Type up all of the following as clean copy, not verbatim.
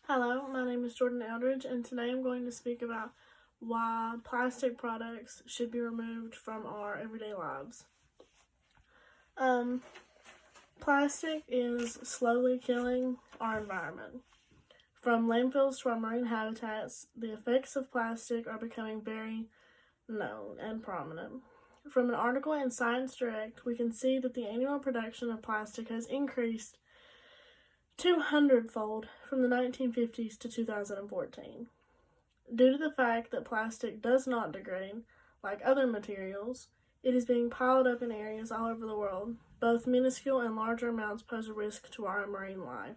Hello, my name is Jordan Eldridge, and today I'm going to speak about why plastic products should be removed from our everyday lives. Plastic is slowly killing our environment. From landfills to our marine habitats, the effects of plastic are becoming very known and prominent. From an article in Science Direct, we can see that the annual production of plastic has increased 200-fold from the 1950s to 2014. Due to the fact that plastic does not degrade like other materials, it is being piled up in areas all over the world. Both minuscule and larger amounts pose a risk to our marine life.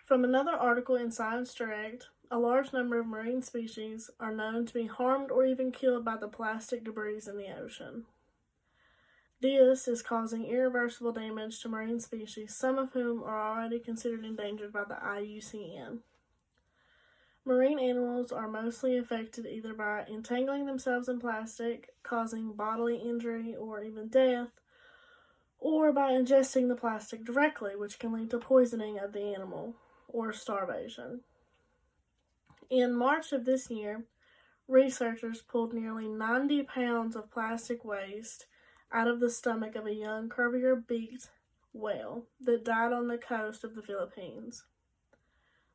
From another article in Science Direct, a large number of marine species are known to be harmed or even killed by the plastic debris in the ocean. This is causing irreversible damage to marine species, some of whom are already considered endangered by the IUCN. Marine animals are mostly affected either by entangling themselves in plastic, causing bodily injury or even death, or by ingesting the plastic directly, which can lead to poisoning of the animal or starvation. In March of this year, researchers pulled nearly 90 pounds of plastic waste out of the stomach of a young curvier-beaked whale that died on the coast of the Philippines.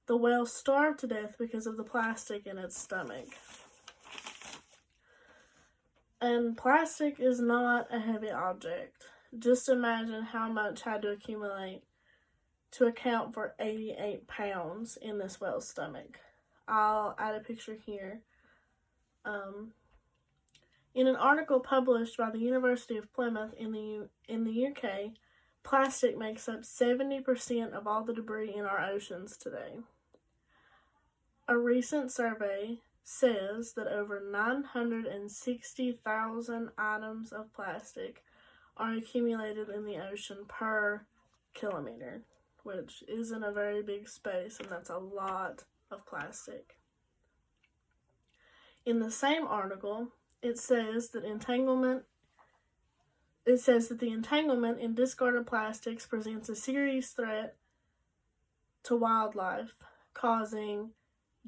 The whale starved to death because of the plastic in its stomach. And plastic is not a heavy object. Just imagine how much had to accumulate to account for 88 pounds in this whale's stomach. I'll add a picture here. In an article published by the University of Plymouth in the UK, plastic makes up 70% of all the debris in our oceans today. A recent survey says that over 960,000 items of plastic are accumulated in the ocean per kilometer, which isn't a very big space, and that's a lot of plastic. In the same article, it says that the entanglement in discarded plastics presents a serious threat to wildlife, causing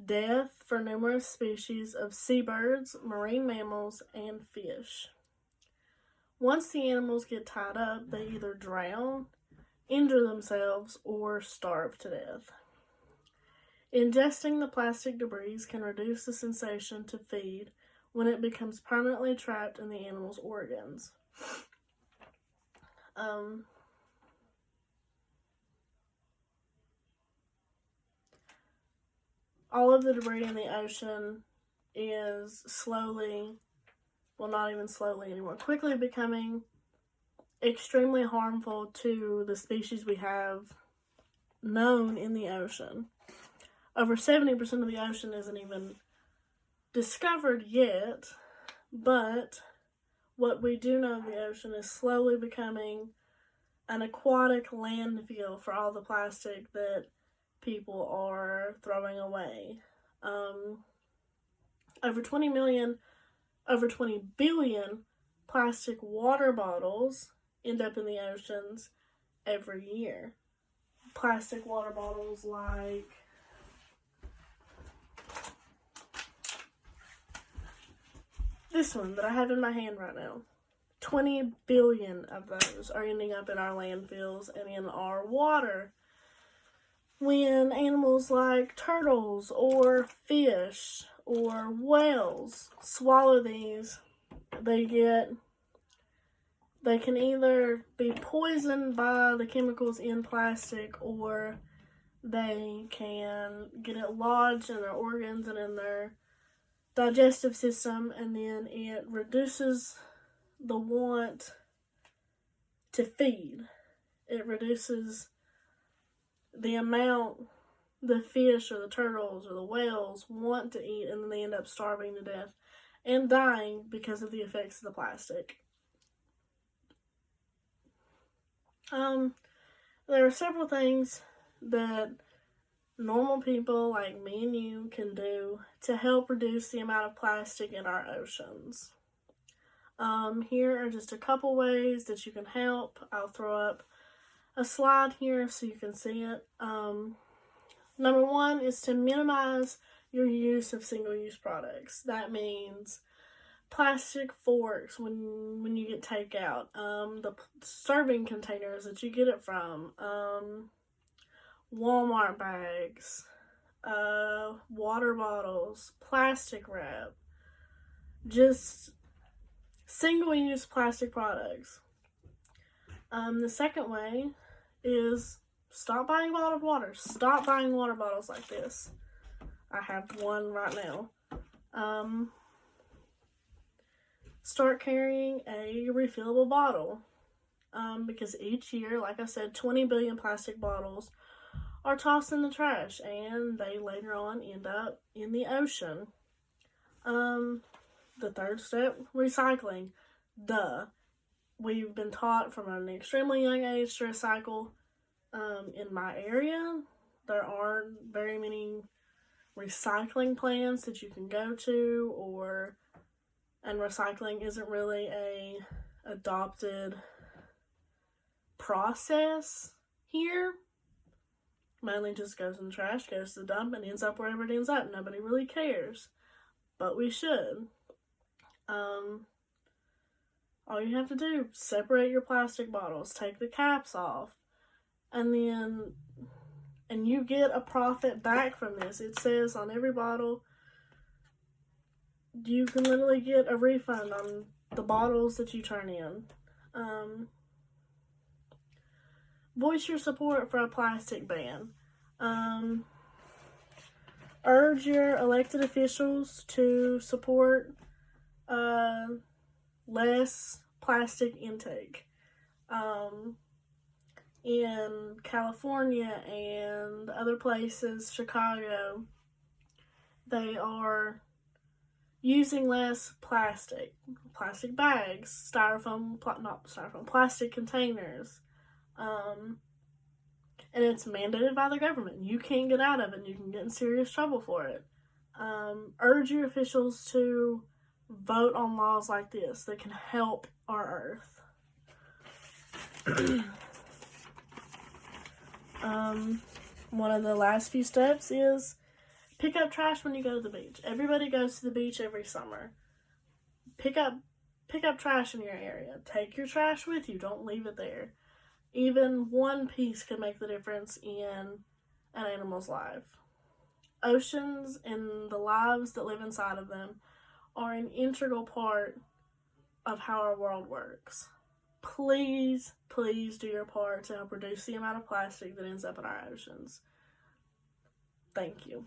death for numerous species of seabirds, marine mammals, and fish. Once the animals get tied up, they either drown, injure themselves, or starve to death. Ingesting the plastic debris can reduce the sensation to feed when it becomes permanently trapped in the animal's organs. All of the debris in the ocean is quickly becoming extremely harmful to the species we have known in the ocean. Over 70% of the ocean isn't even discovered yet, but what we do know of the ocean is slowly becoming an aquatic landfill for all the plastic that people are throwing away. Over 20 billion plastic water bottles end up in the oceans every year. Plastic water bottles like this one that I have in my hand right now. 20 billion of those are ending up in our landfills and in our water. When animals like turtles or fish or whales swallow these, they can either be poisoned by the chemicals in plastic, or they can get it lodged in their organs and in their digestive system, and then it reduces the want to feed. It reduces the amount the fish or the turtles or the whales want to eat, and then they end up starving to death and dying because of the effects of the plastic. There are several things that normal people like me and you can do to help reduce the amount of plastic in our oceans. Here are just a couple ways that you can help. I'll throw up a slide here so you can see it. Number one is to minimize your use of single-use products. That means plastic forks when you get takeout, the serving containers that you get it from, Walmart bags, water bottles, plastic wrap, just single-use plastic products. The second way is stop buying bottled water. Stop buying water bottles like this. I have one right now. Start carrying a refillable bottle. Because each year, like I said, 20 billion plastic bottles are tossed in the trash, and they later on end up in the ocean. The third step, recycling. We've been taught from an extremely young age to recycle. In my area, there aren't very many recycling plants that you can go to, and recycling isn't really a adopted process here. Mainly just goes in the trash, goes to the dump, and ends up wherever it ends up. Nobody really cares, but we should. All you have to do, separate your plastic bottles, take the caps off, and you get a profit back from this. It says on every bottle, you can literally get a refund on the bottles that you turn in. Voice your support for a plastic ban. Urge your elected officials to support less plastic intake. In California and other places, Chicago, they are using less plastic bags, plastic containers, and it's mandated by the government. You can't get out of it, and you can get in serious trouble for it. Urge your officials to vote on laws like this that can help our earth. One of the last few steps is pick up trash when you go to the beach. Everybody goes to the beach every summer. Pick up trash in your area. Take your trash with you. Don't leave it there. Even one piece can make the difference in an animal's life. Oceans and the lives that live inside of them are an integral part of how our world works. Please, please do your part to help reduce the amount of plastic that ends up in our oceans. Thank you.